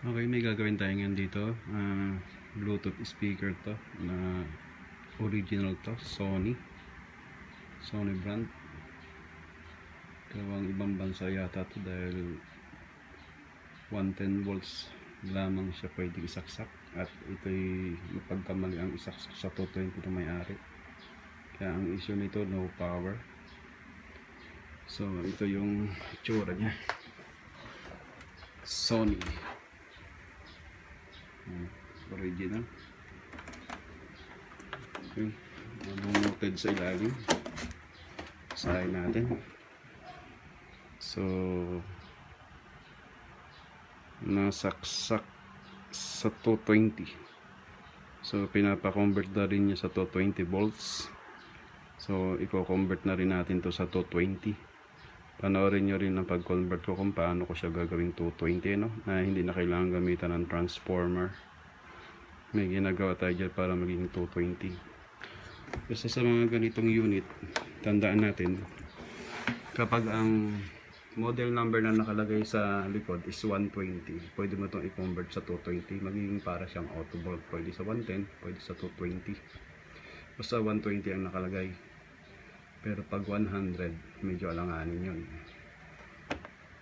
Okay, may gagawin tayo ngayon dito. Bluetooth speaker to na original to, Sony brand. Gawang ibang bansa yata to dahil 110 volts lamang siya pwedeng isaksak, at ito'y mapagkamali ang isaksak sa 220 na may-ari. Kaya ang issue nito, no power. So ito yung itsura niya, Sony original. Okay, bumuted sa ilalim, sahin natin. So nasaksak sa 220, so pinapa-convert na rin niya sa 220 volts. So i-convert na rin natin to sa 220. Panoorin nyo rin ang pag-convert ko kung paano ko siya gagawing 220, no? Na hindi na kailangan gamitan ng transformer. May ginagawa tayo dyan para maging 220. Basta sa mga ganitong unit, tandaan natin, kapag ang model number na nakalagay sa likod is 120, pwede mo itong i-convert sa 220. Magiging para siyang auto volt. Pwede sa 110, pwede sa 220. Basta 120 ang nakalagay. Pero pag 100, medyo alanganin yun.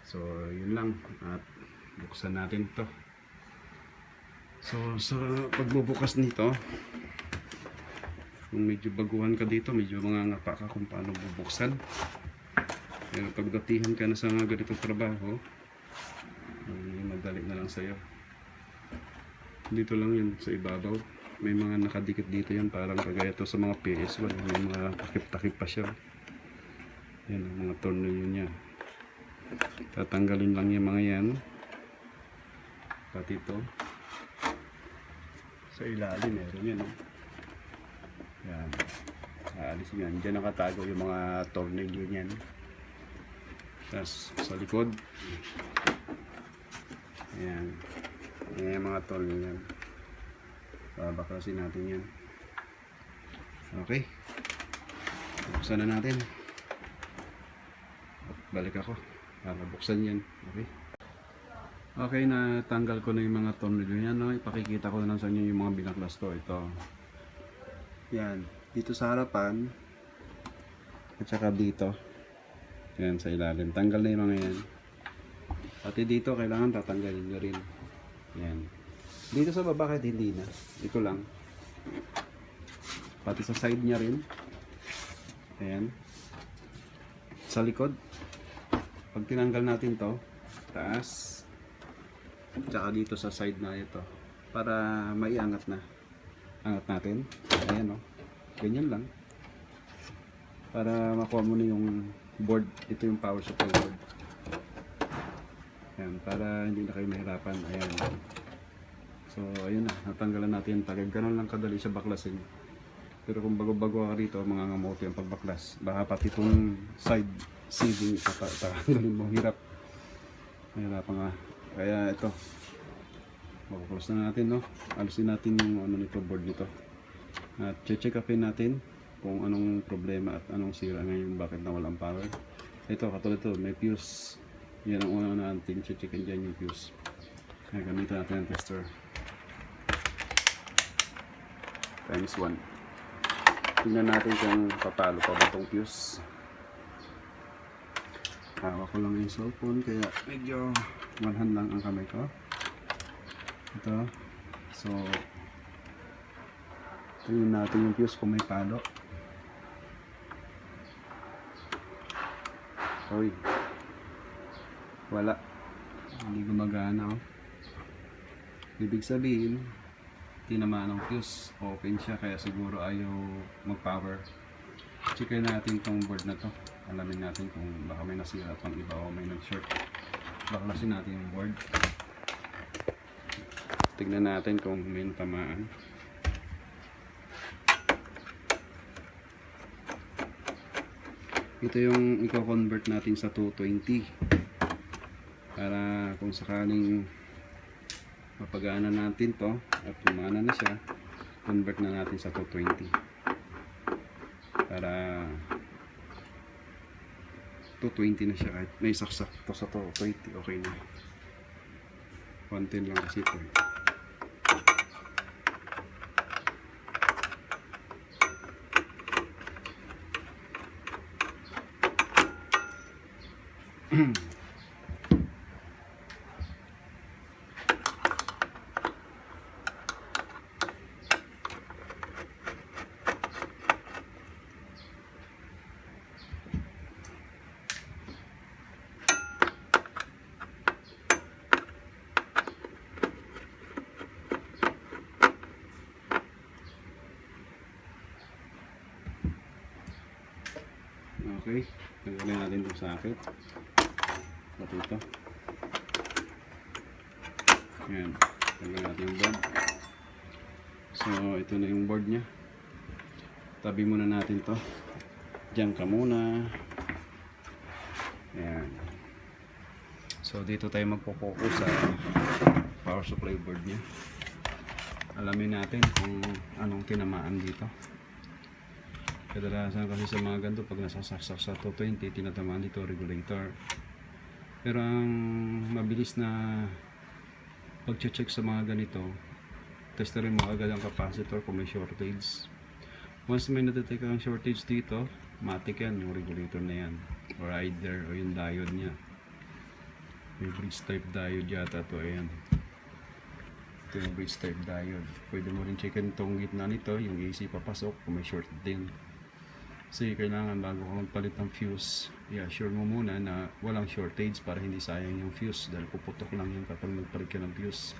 So yun lang, at buksan natin to. So sa pagbubukas nito, kung medyo baguhan ka dito, medyo mangangapa ka kung paano bubuksan. Pero pagdatihan ka na sa mga ganitong trabaho, madali na lang sa'yo. Dito lang yun sa ibabaw, may mga nakadikit dito yan, parang kagaya to sa mga PS1, may mga takip-takip pa siya. Yan ang mga tornilyo niya. Tatanggalin lang yung mga yan, pati ito sa ilalim meron yan, yan, aalis yan. Diyan nakatago yung mga tornilyo niyan. Tapos sa likod, ayan, yan yung mga tornilyo yan. Babaklasin natin yan. Okay, buksan na natin. Balik ako para buksan yan. Okay, natanggal ko na yung mga tornilyo yan, no? Ipakikita ko na lang sa inyo yung mga binaklas ko. Ito, yan, dito sa harapan at saka dito, yan sa ilalim, tanggal na yung mga yan. Pati dito kailangan tatanggalin nyo rin. Yan, dito sa baba kahit hindi na, ito lang. Pati sa side nya rin. Ayan, sa likod, pag tinanggal natin to, taas, tsaka dito sa side na ito, para maiangat na. Angat natin, ayan, o, ganyan lang, para makuha mo na yung board. Ito yung power supply board. Ayan, para hindi na kayo mahirapan. Ayan, so ayun na, natanggalan natin. Pag ganun lang kadali siya baklasin. Pero kung bago-bago ka rito, mga ngamoto yung pagbaklas, baka pati itong side seating tatanggalin mo, hirap nga. Kaya ito, makuklose na natin, no? Alisin natin yung ano nito, board nito, at check upin natin kung anong problema at anong sira ngayon, bakit nawalang power. Ito, katulad ito, may fuse. Yan ang una natin checkin dyan, yung fuse. Kaya gamitin natin ang tester times 1. Tingnan natin kung papalo pa ba itong fuse. Hawak ko lang yung cellphone, kaya medyo one hand lang ang kamay ko. Ito, so tingnan natin yung fuse kung may palo. Uy, wala, hindi gumagana, oh. Ibig sabihin, tinamaan ng fuse, open siya, kaya siguro ayaw mag-power. Checkin natin tong board na to, alamin natin kung baka may nasira pang iba o may nag-short. Baklasin natin yung board, tignan natin kung may tamaan. Ito yung i-convert natin sa 220, para kung sakaling mapagana natin to at pumana na siya, convert na natin sa 220 para 220 na siya. Kahit may saksak to sa 220, okay na. 110 lang kasi ito eh. Okay, tanggalin natin itong sakit. Pati ito. Ayan, tanggalin natin yung board. So, ito na yung board nya. Tabi muna natin to. Diyan ka muna. Ayan. So, dito tayo magpo-focus sa power supply board nya. Alamin natin kung anong tinamaan dito. Kadalasan kasi sa mga ganito, pag nasasaksak sa 220, tinatamaan dito regulator. Pero ang mabilis na pag-check sa mga ganito, testerin mo agad ang capacitor kung may shortage. Once may nadetect ang shortage dito, matik yan, yung regulator na yan. Or either, o yung diode nya. May bridge type diode yata to, ayan. Ito yung bridge type diode. Pwede mo rin checkin itong gitna nito, yung AC papasok kung may short din. Kasi kailangan bago ka magpalit ng fuse, i-assure mo muna na walang shortage para hindi sayang yung fuse dahil puputok lang yun kapag magpalit ka ng fuse.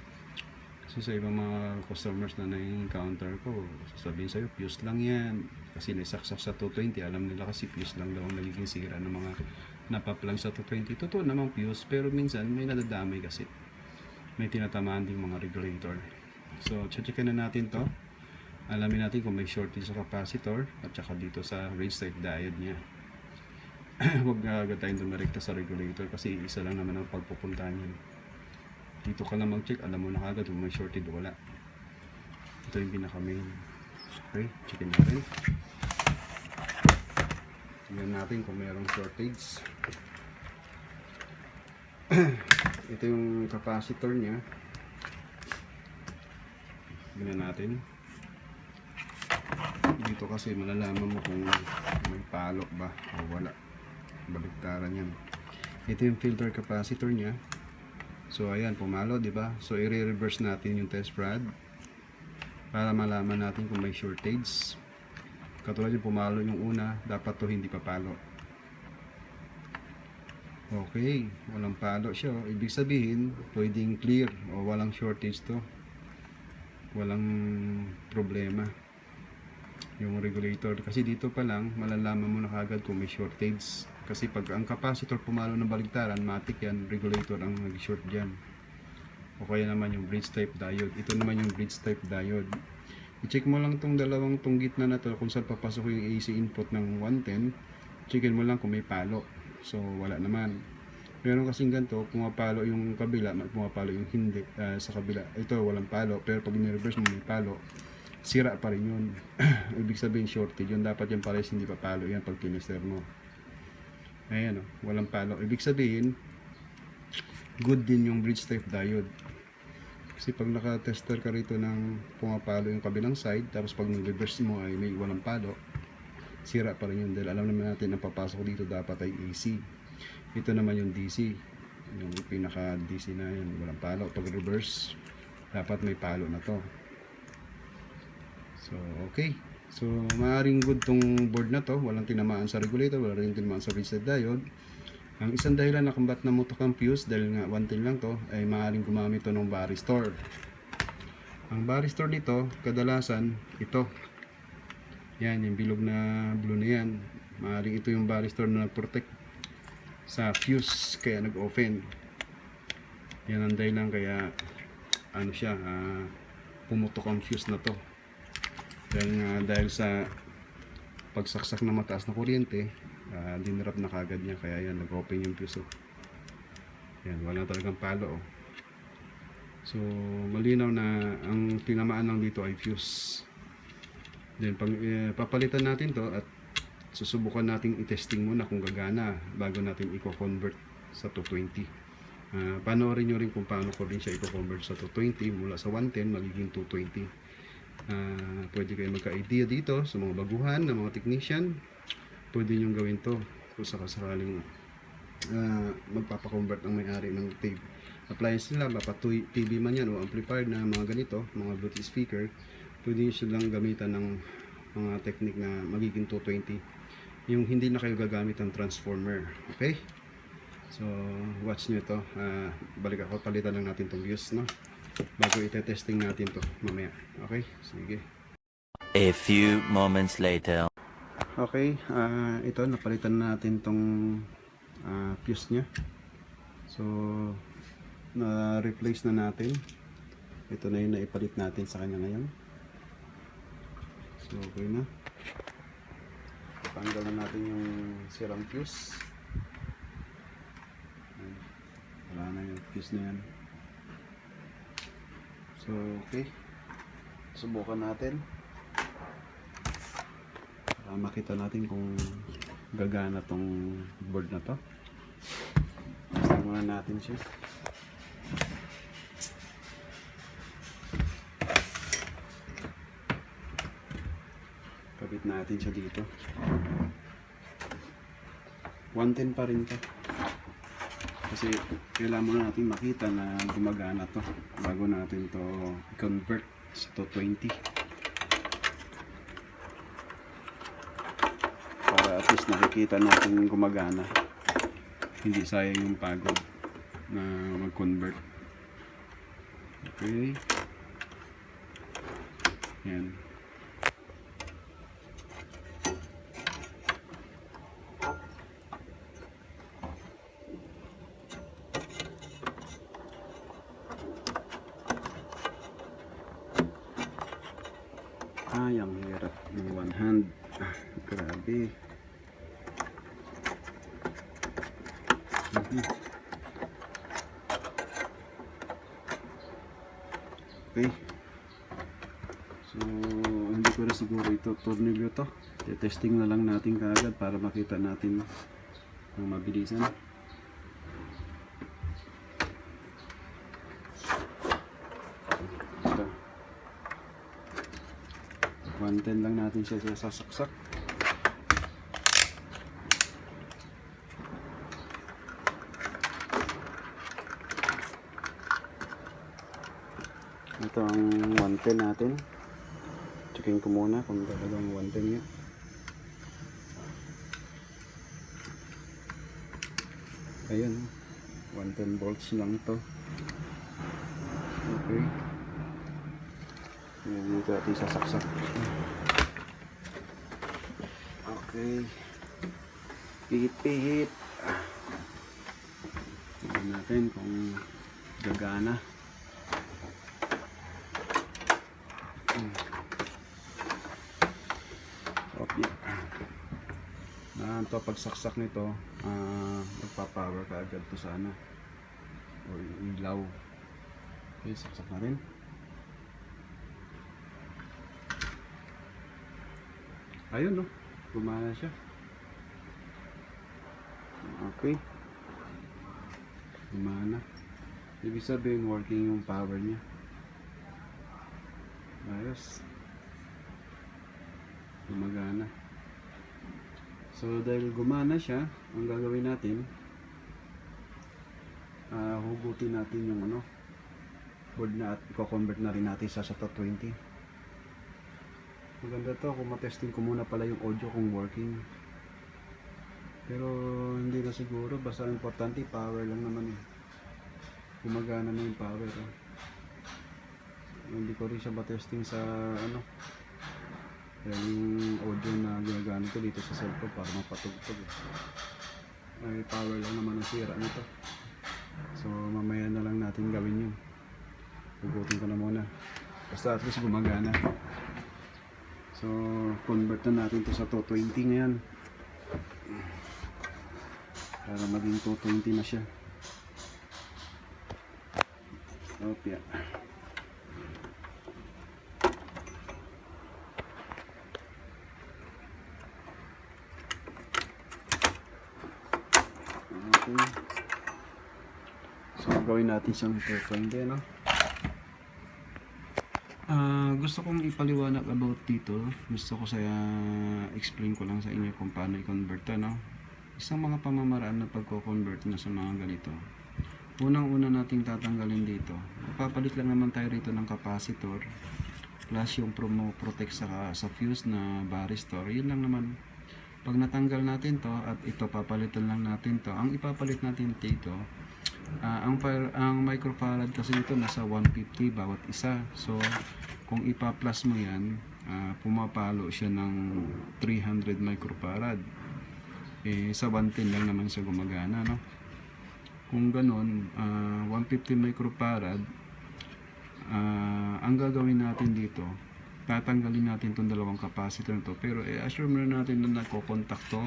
Kasi sa ibang mga customers na na-encounter ko, sasabihin sa'yo, fuse lang yan. Kasi naisaksak sa 220, alam nila kasi fuse lang daw ang nagiging sira ng mga napaplag sa 220. Totoo namang fuse, pero minsan may nadadamay kasi. May tinatamaan ding mga regulator. So, checkin na natin to. Alamin natin kung may shortage sa capacitor at saka dito sa range type diode nya. Huwag agad tayong dumirekta sa regulator kasi isa lang naman ang pagpupuntahan yun. Dito ka lang mag-check, alam mo na agad kung may shortage o wala. Ito yung pinaka-main. Okay, checkin natin. Tingnan natin kung mayroong shortage. Ito yung capacitor nya. Tingnan natin. Dito kasi malalaman mo kung may palo ba o wala. Baliktaran yan. Ito yung filter capacitor nya. So ayan, pumalo, di ba? So i-reverse natin yung test rod para malaman natin kung may shortage. Katulad yung pumalo yung una, dapat to hindi papalo. Okay, walang palo siya. Ibig sabihin, pwedeng clear o walang shortage to. Walang problema yung regulator. Kasi dito pa lang, malalaman mo na kagad kung may shortage. Kasi pag ang capacitor pumalo ng baligtaran, matik yan, regulator ang nag-short dyan. O kaya naman yung bridge type diode. Ito naman yung bridge type diode. I-check mo lang tong dalawang tong gitna na to kung saan papasok yung AC input ng 110. Checkin mo lang kung may palo. So wala naman. Pero kasing ganito, pumapalo yung kabila, pumapalo yung hindi sa kabila. Ito walang palo, pero pag ni-reverse mo may palo, sira pa rin yun. Ibig sabihin shortage yun, dapat yung pares hindi papalo yan pag tinister mo. Ayan o, walang palo. Ibig sabihin good din yung bridge type diode. Kasi pag naka-tester ka rito ng pumapalo yung kabilang side, tapos pag ni-reverse mo ay may walang palo, sira pa rin yun. Dahil alam naman natin ang papasok dito dapat ay AC. Ito naman yung DC, yung pinaka DC na yan, walang palo. Pag reverse, dapat may palo na to. So okay, so maaaring good tong board na to, walang tinamaan sa regulator, wala rin tinamaan sa bridge diode. Ang isang dahilan na kung ba't namutok ang fuse, dahil nga 110 lang to, ay maaaring gumamit to ng varistor. Ang varistor nito, kadalasan ito, yan, yung bilog na blue na yan, maaaring ito yung varistor na nag-protect sa fuse, kaya nag-open. Yan ang dahilan kaya ano siya, pumutok ang fuse na to. Dahil sa pagsaksak ng mataas na kuryente, dinrap na kagad niya, kaya yan, nag-open yung fuse. Yan, wala talagang palo. So malinaw na ang tinamaan lang dito ay fuse. Then papalitan natin to at susubukan nating i-testing muna kung gagana bago natin i-convert sa 220. Panoorin nyo rin kung paano ko rin siya i-convert sa 220 mula sa 110 magiging 220. Pwede kayo magka-idea dito sa mga baguhan na mga technician. Pwede nyo gawin to kung sakasakaling magpapakonvert ang may-ari ng tape appliance nila, mapa TV man yan o amplifier na mga ganito, mga Bluetooth speaker. Pwede nyo silang gamitan ng mga technique na magiging 220, yung hindi na kayo gagamit ng transformer. Okay, so watch nyo ito. Balik ako, palitan lang natin itong views, no, bago ite-testing natin to mamaya. Okay, sige. A few moments later. Okay, ito napalitan natin tong fuse nya. So na-replace na natin. Ito na yung naipalit natin sa kanya ngayon. So okay na. Tanggal na natin yung sirang fuse. Wala na yung fuse na yan. So okay, subukan natin para makita natin kung gagana tong board na to. Testing muna natin siya. Kabit natin siya dito. 110 pa rin to. Kasi kailangan muna natin makita na gumagana to bago natin to convert sa 220. Para at least nakikita natin gumagana. Hindi sayang yung pagod na mag-convert. Okay. Yan. Ang hirap ng one hand. Grabe. Okay. So, hindi ko na siguro ito tornilyo to. Testing na lang natin kaagad para makita natin ng mabilisan. Ito. 110 lang natin siya sasaksak. Ito ang 110 natin. Checkin ko muna kung talagang 110 niya. Ayun, 110 volts lang to. Okay. Dito natin sasaksak. Okay. Pihit-pihit. Tignan natin kung gagana. Okay. Ito pagsaksak nito, magpapower ka agad to sa ano o ilaw. Okay, saksak natin. Ayun, no, gumana siya. Okay, gumana. Ibig sabihin working yung power niya. Ayos, gumagana. So dahil gumana siya, ang gagawin natin, hugutin natin yung ano board na at i-convert na rin natin sa 220. Maganda to kung matesting ko muna pala yung audio kung working, pero hindi na siguro, basta importante power lang naman eh. Gumagana na yung power eh. Hindi ko rin siya ba-testing sa ano, kaya yung audio na ginagamit ko dito sa cellphone para mapatugtog eh. Ay power lang naman ang sira nito. So mamaya na lang natin gawin yun. Hugutin ko na muna, basta at least gumagana. So convert na natin to sa 220 ngayon para maging 220 na siya. Okay. So gawin natin siyang 220, no? Gusto kong ipaliwanag about dito. Gusto ko explain ko lang sa inyo kung paano i-convert to, no? Isang mga pamamaraan na pagko-convert na sa mga ganito. Unang-una nating tatanggalin dito. Papalit lang naman tayo rito ng capacitor plus yung promo protect sa fuse na varistor. Yun lang naman. Pag natanggal natin to at ito papalitan lang natin to. Ang ipapalit natin dito, ang microfarad kasi ito nasa 150 bawat isa. So kung ipa-plus mo yan, pumapalo siya ng 300 microfarad. Sa 110 lang naman siya gumagana, no? Kung ganun, 150 microfarad, ang gagawin natin dito, tatanggalin natin itong dalawang capacitor na to, pero assure muna natin na nagko-contact to.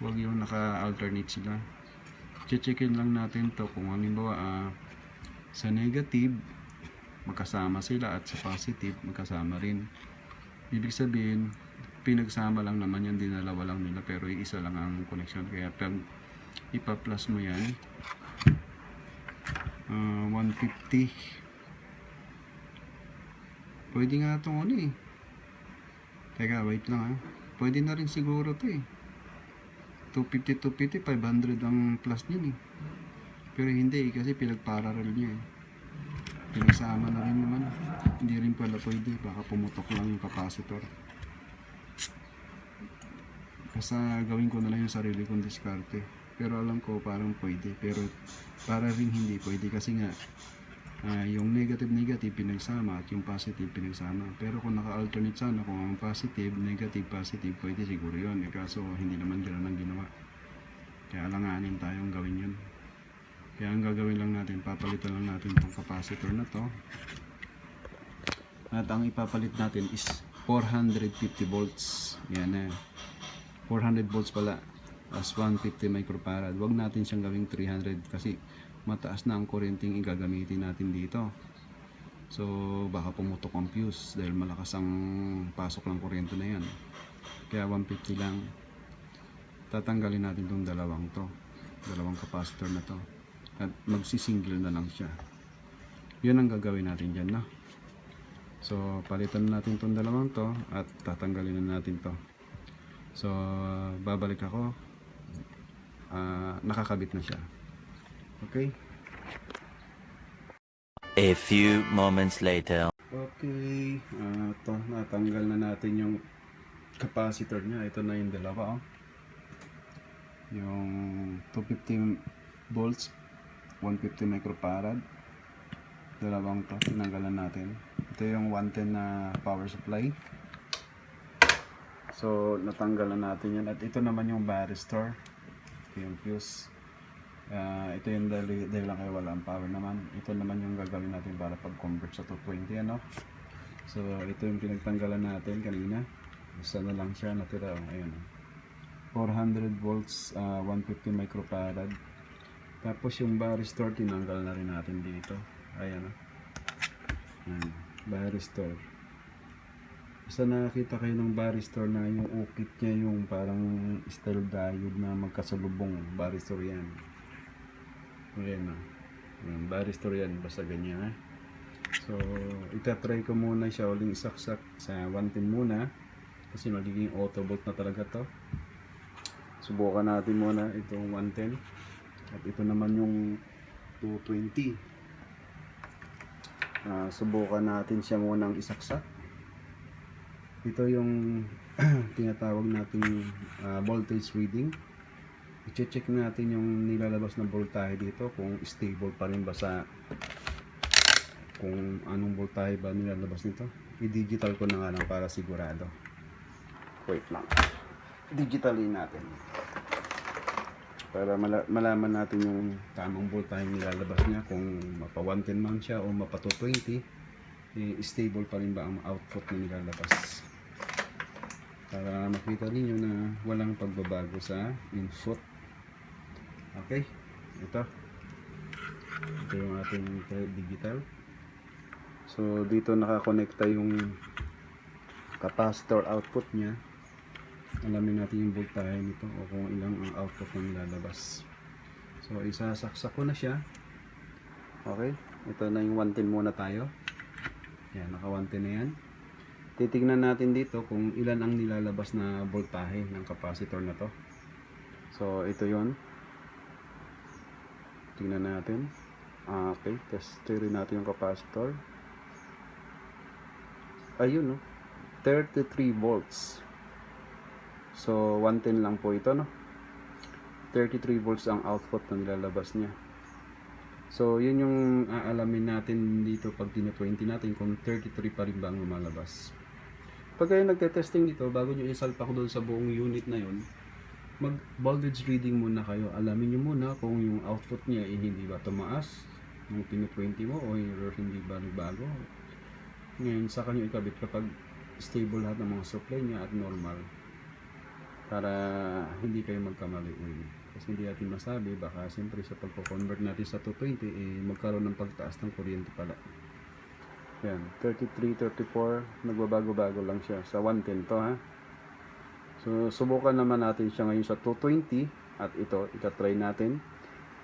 Huwag yung naka-alternate sila. Checkin lang natin to kung halimbawa sa negative magkasama sila at sa positive magkasama rin. Ibig sabihin pinagsama lang naman yan, dinalawa lang nila, pero isa lang ang connection. Kaya pag ipa-plus mo yan, 150, pwede nga itong ano teka wait lang pwede na rin siguro to 250, 500 ang plus niyan pero hindi kasi pinag-parallel niya pinagsama na rin naman, hindi rin pala pwede, baka pumutok lang yung capacitor. Kasi gawin ko na lang yung sarili kong diskarte, pero alam ko parang pwede, pero para rin hindi pwede kasi nga yung negative pinagsama at yung positive pinagsama. Pero kung naka-alternate sana, kung ang positive positive pwede siguro yun kaso hindi naman gano'n ang ginawa, kaya alanganin tayong gawin yun. Kaya ang gagawin lang natin, papalitan lang natin itong capacitor na to, at ang ipapalit natin is 450 volts. Yan 400 volts pala as 150 microfarad. Huwag natin siyang gawing 300 kasi mataas na ang kuryenteng igagamitin natin dito. So baka pumutok ang fuse dahil malakas ang pasok ng kuryente na yan. Kaya 150 lang. Tatanggalin natin itong dalawang capacitor na to at magsisingle na lang siya. Yun ang gagawin natin dyan, no? So palitan natin itong dalawang to at tatanggalin na natin to. So babalik ako, nakakabit na siya. Okay? A few moments later. Okay, ito, natanggal na natin yung capacitor niya. Ito na yung dalawa, yung 250 volts, 150 microfarad, dalawang to, tinanggalan natin. Ito yung 110 na power supply. So natanggalan natin yan, at ito naman yung varistor, yung fuse. Ito yung dahil lang kayo walang power naman. Ito naman yung gagawin natin para pag-convert sa 220, ano? So ito yung pinagtanggalan natin kanina. Isa na lang siya natira, ayun. 400 volts, 150 microfarad. Tapos yung varistor tinanggal na rin natin dito. Ayan, varistor. Basta nakakita kayo ng varistor na yung ukit niya yung parang style diode na magkasalubong, varistor yan. Ayan yung varistor yan, basta ganyan So itatry ko muna siya uling isaksak sa 110 muna kasi magiging auto volt na talaga to. Subukan natin muna itong 110 at ito naman yung 220. Subukan natin siya munang isaksak. Ito yung tinatawag nating voltage reading. I-check natin yung nilalabas na voltahe dito kung stable pa rin ba kung anong voltahe ba nilalabas nito. I-digital ko na nga lang para sigurado. Wait lang, digitalin natin para malaman natin yung tamang voltahe nilalabas niya, kung mapa 110 man siya o mapa 220, stable pa rin ba ang output na nilalabas, para makita niyo na walang pagbabago sa input. Okay, ito yung ating digital. So dito nakakonekta yung capacitor output niya. Alamin natin yung voltahe nito o kung ilang ang output na nilalabas. So isasaksak ko na siya. Okay, ito na yung 110 muna tayo. Yan, naka 110 na yan. Titignan natin dito kung ilan ang nilalabas na voltahe ng capacitor na to. So ito yon. Tingnan natin. Okay, testin natin yung capacitor. Ayun, no, 33 volts. So 110 lang po ito, no. 33 volts ang output na nilalabas niya. So yun yung aalamin natin dito pag tino-20 natin kung 33 pa rin ba ang lumalabas. Pag kayo nagte-testing dito, bago nyo isalpak doon sa buong unit na yun, mag voltage reading muna kayo. Alamin nyo muna kung yung output niya hindi ba tumaas nung tino-20 mo o hindi ba nagbago. Ngayon saka nyo ikabit kapag stable lahat ng mga supply niya at normal, para hindi kayo magkamali. Kasi hindi natin masabi, baka siyempre sa pagko-convert natin sa 220 magkaroon ng pagtaas ng kuryente pala. Yan, 33, 34, nagbabago-bago lang siya sa 110 to, ha. So subukan naman natin siya ngayon sa 220 at ito itatry natin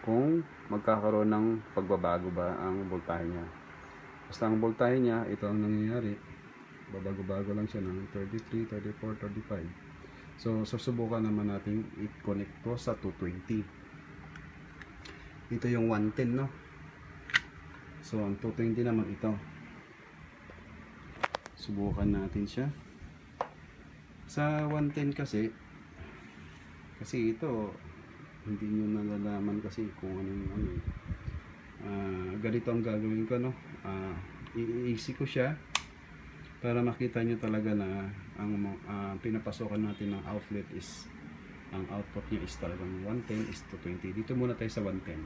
kung magkakaroon ng pagbabago ba ang voltahe niya. Basta ang voltahe niya, ito ang nangyayari, babago-bago lang siya ng 33, 34, 35. So susubukan naman natin i-connect to sa 220. Ito yung 110, no. So ang 220 naman ito. Subukan natin siya. Sa 110 kasi ito hindi nyo nalalaman kasi kung anong ganito ang gagawin ko, no. I-easy ko siya para makita nyo talaga na ang pinapasokan natin ng outlet is, ang output niya is talagang 110 is 220. Dito muna tayo sa 110.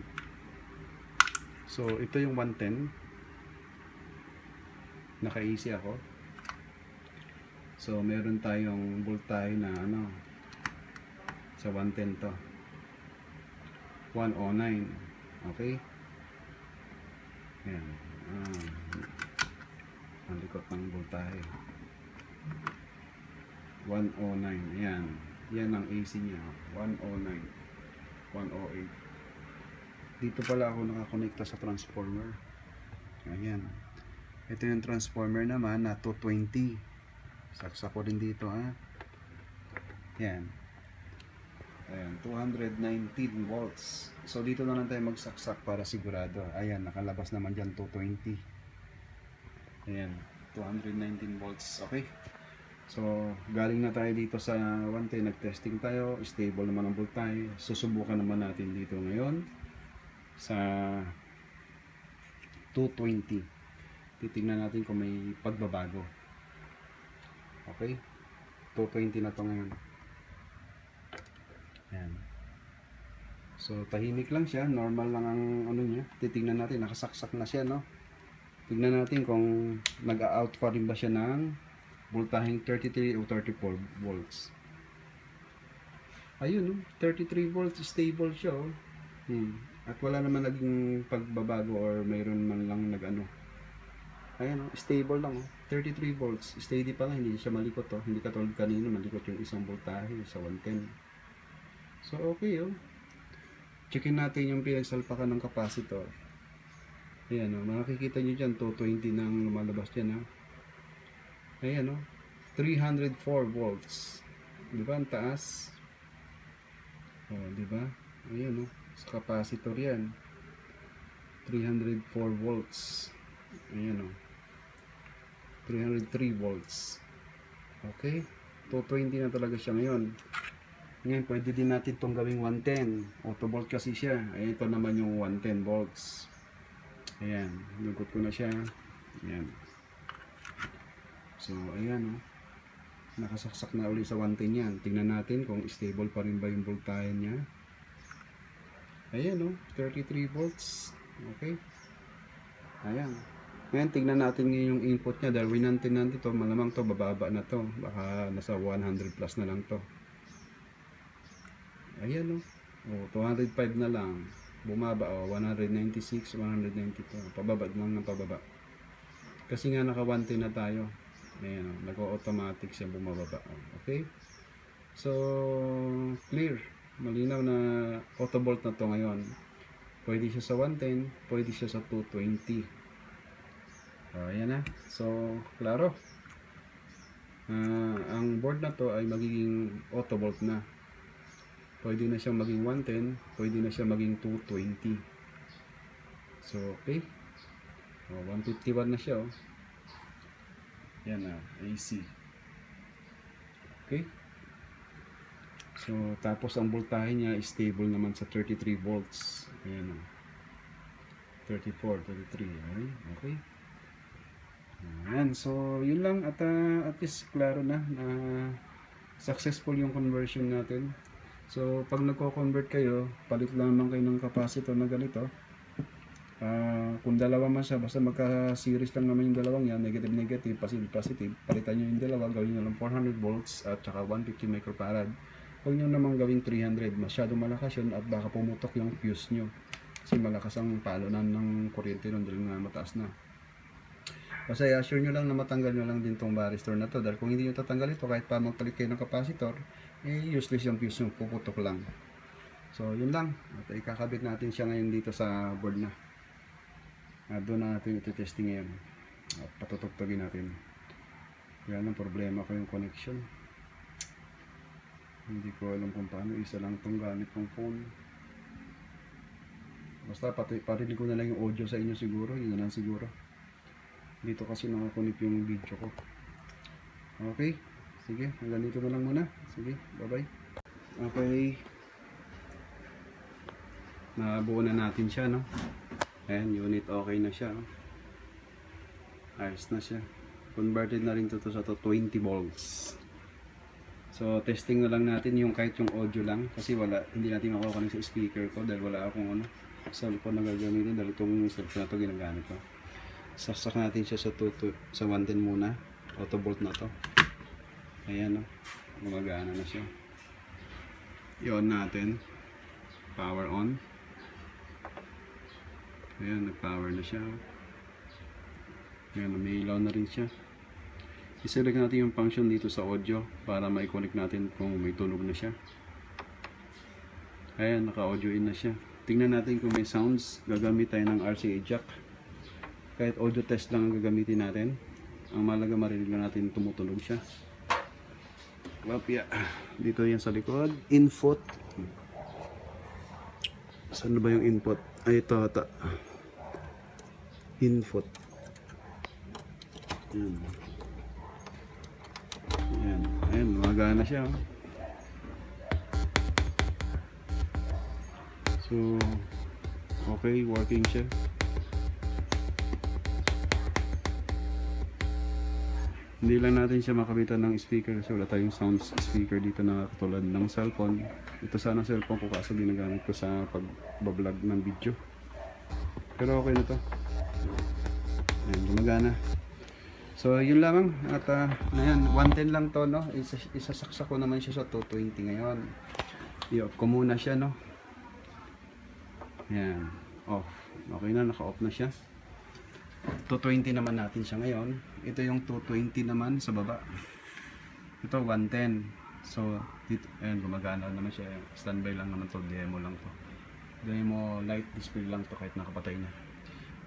So ito yung 110, naka-easy ako. So meron tayong voltahe na sa 110 to 109. Okay, yan. Ang likot ng voltahe 109. Ayan, yan ang AC niya, 109, 108. Dito pala ako nakakonekta sa transformer. Ayan, ito yung transformer naman na 220. Saksak ko din dito, ha. Yan, ayan, 219 volts. So dito na lang tayo magsaksak para sigurado. Ayan, nakalabas naman dyan 220. Ayan, 219 volts. Okay, so galing na tayo dito sa 110, nag-testing tayo, stable naman ang voltahe. Susubukan naman natin dito ngayon sa 220. Titingnan natin kung may pagbabago. Okay, 220 na to ngayon. Ayan, so tahimik lang siya, normal lang ang niya. Titingnan natin, nakasaksak na siya, no. Tignan natin kung nag-out pa rin ba siya ng voltaheng 33 o 34 volts. Ayun, no? 33 volts, stable siya, oh. At wala naman naging pagbabago or mayroon man lang ayan, oh, stable lang, oh. 33 volts, steady pa nga, hindi siya malikot, oh. Hindi katulad kanina, malikot yung isang voltahe sa 110. So okay, oh. Checkin natin yung pinagsalpakan ng capacitor. Ayan, oh, makikita nyo dyan 220 nang lumalabas dyan, ha. Ayan, oh, 304 volts, diba ang taas, oh, diba. Ayan, oh, sa capacitor yan 304 volts. Ayan, oh, 303 volts. Okay, 220 na talaga siya ngayon. Ngayon pwede din natin itong gawing 110, auto volt kasi siya. Ayan, ito naman yung 110 volts. Ayan, lugod ko na siya. Ayan, so ayan, oh, nakasaksak na uli sa 110 yan. Tingnan natin kung stable pa rin ba yung voltahe niya. Ayan, oh, 33 volts. Okay, ayan. Ngayon tingnan natin yung input niya, dahil winantin natin ito, malamang to bababa na to, baka nasa 100 plus na lang to. Ayan, oh, 205 na lang, bumaba, 196, 192, pababa lang ng pababa. Kasi nga naka 110 na tayo. Ayan, nag-automatic siya bumababa. Okay, so clear. malinaw na auto bolt na to ngayon. Pwede siya sa 110, pwede siya sa 220. Ayan na. So, klaro. Ang board na to ay magiging auto bolt na. Pwede na siyang maging 110, pwede na siya maging 220. So, okay. 151 na siya. Yan na, AC. Okay. So, tapos ang voltahe niya is stable naman sa 33 volts. Ayan o. 34, 33. Okay. Ayan. So, yun lang. At least, klaro na successful yung conversion natin. So, pag nagko-convert kayo, palit lang naman kayo ng capacitor na ganito. Kung dalawa man siya, basta magka-series lang naman yung dalawang yan, negative, positive, palitan nyo yung dalawa, gawin nyo lang 400 volts at saka 150 microfarad. Huwag nyo naman gawing 300, masyado malakas yun at baka pumutok yung fuse nyo. Kasi malakas ang palonan ng kuryente nun dahil nga mataas na. Basta i-assure nyo lang na matanggal nyo lang din tong varistor na to, dahil kung hindi nyo tatanggal ito, kahit pa magpalit kayo ng capacitor, useless yung fuse nyo, puputok lang. So yun lang, at ikakabit natin siya ngayon dito sa board na. Doon natin iti-testing ngayon at patutugtugin natin. Yan ang problema ko yung connection, hindi ko alam kung paano. Isa lang itong gamit kong phone. Basta parinig ko na lang yung audio sa inyo siguro, yun na lang siguro. Dito kasi nakakunik yung video ko. Okay, sige, hanggang dito na lang muna. Sige, bye bye. Okay, nabuo na natin siya, no? Ayan, unit okay na siya, no? Ayos na siya. Converted na rin to sa 20 volts. So, testing na lang natin yung kahit yung audio lang. Kasi hindi natin makukuha sa speaker ko dahil wala akong cellphone na gagamitin. Dahil itong cellphone na to ginagamit ko. Saksak natin siya sa 110 muna. Auto bolt na to. Ayan, no? Gumagana na siya. I-on natin. Power on. Ayan, nag-power na siya. Ayan, may ilaw na rin siya. I-select natin yung function dito sa audio para ma-connect natin kung may tunog na siya. Ayan, naka-audio in na siya. Tingnan natin kung may sounds. Gagamit tayo ng RCA jack. Kahit audio test lang ang gagamitin natin. Ang malaga marinig lang natin tumutunog siya. Wapya. Dito yan sa likod. Input. Saan ba yung input? Ay, ito ata. Input. Yan. Yan. Ayan, gumagana siya. So, okay, working siya. Hindi lang natin siya makabitan ng speaker kasi wala tayong sound speaker dito na katulad ng cellphone. Ito sana cellphone ko kaso ginagamit ko sa pag-vlog ng video. Pero okay na to. Ayan, gumagana. So yun lamang at ayan, 110 lang to, no. Isasaksak ko naman siya sa 220 ngayon. I-off ko muna siya, no. Ayan, off. Okay na, naka-off na siya. 220 naman natin siya ngayon. Ito yung 220 naman sa baba. Ito 110. So dito, ayan, gumagana naman siya. Standby lang naman to, demo lang to. Demo light display lang to kahit nakapatay na.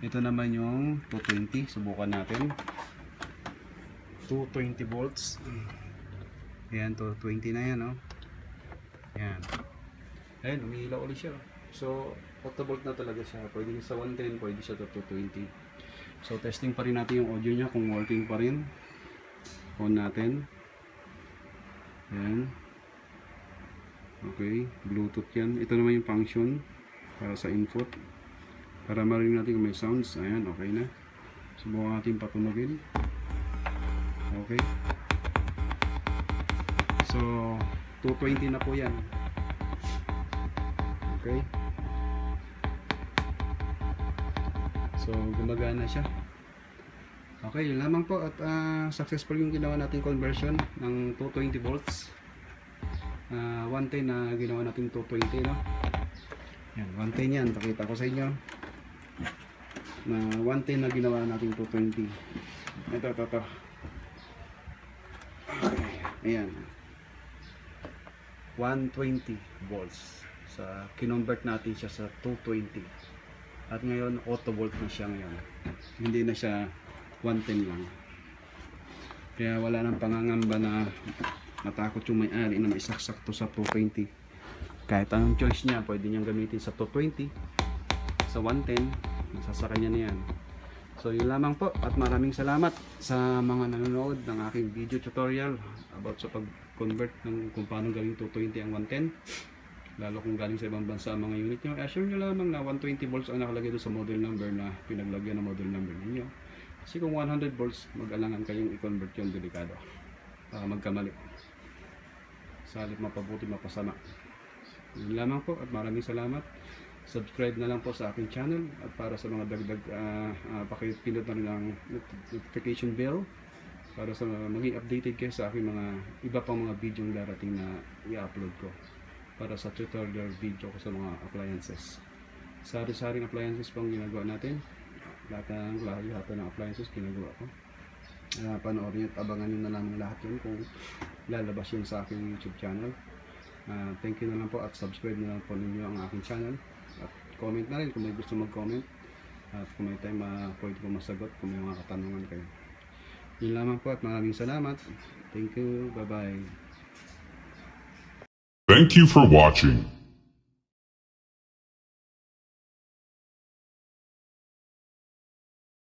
Ito naman yung 220. Subukan natin. 220 volts. Ayan, 220 na yan, no? Ayan. Ayan, umiilaw ulit siya. So, auto volt na talaga siya. Pwede sa 110, pwede siya to 220. So, testing pa rin natin yung audio niya kung working pa rin. On natin. Ayan. Okay, Bluetooth yan. Ito naman yung function para sa input. Para marinig natin kung may sounds. Ayan, okay na. Subukan natin patunogin. Okay. So, 220 na po yan. Okay. So, gumagana siya. Okay, yun lamang po. At successful yung ginawa natin conversion ng 220 volts. 110 na ginawa natin 220, no? Yan, 110 yan. Pakita ko sa inyo. Na 110 na ginawa natin 220. Ito. Okay. Ayan. 120 volts. Kinonvert natin siya sa 220. At ngayon, auto volt na siya ngayon. Hindi na siya 110 lang. Kaya wala nang pangangamba na matakot yung may-ari na maisaksak to sa 220. Kahit anong choice niya, pwede niyang gamitin sa 220, sa 110, masasaka niya na yan. So yun lamang po, at maraming salamat sa mga nanonood ng aking video tutorial about sa pag-convert ng kung paano gawing 220 ang 110. Lalo kung galing sa ibang bansa ang mga unit nyo, assure nyo lamang na 120 volts ang nakalagay doon sa model number na pinaglagyan ng model number ninyo. Kasi kung 100 volts, mag-alangan kayong i-convert yung delikado. Magkamali. Sa halip mapabuti, mapasama. Yun lamang po, at maraming salamat. Subscribe na lang po sa aking channel, at para sa mga dagdag pakipindot na rin ang notification bell para sa maging updated kayo sa aking mga iba pang mga video darating na i-upload ko para sa tutorial video ko sa mga appliances. Sari-saring appliances pang ginagawa natin. Lahat ng appliances ginagawa ko. Panoorin at abangan nyo na lang lahat yun kung lalabas yun sa aking YouTube channel. Thank you na lang po, at subscribe na lang po ninyo ang aking channel. At comment na rin kung may gusto mag-comment. At kung may time, pwede ko masagot kung may mga katanungan kayo. Yun lamang po, at maraming salamat. Thank you. Bye-bye. Thank you for watching.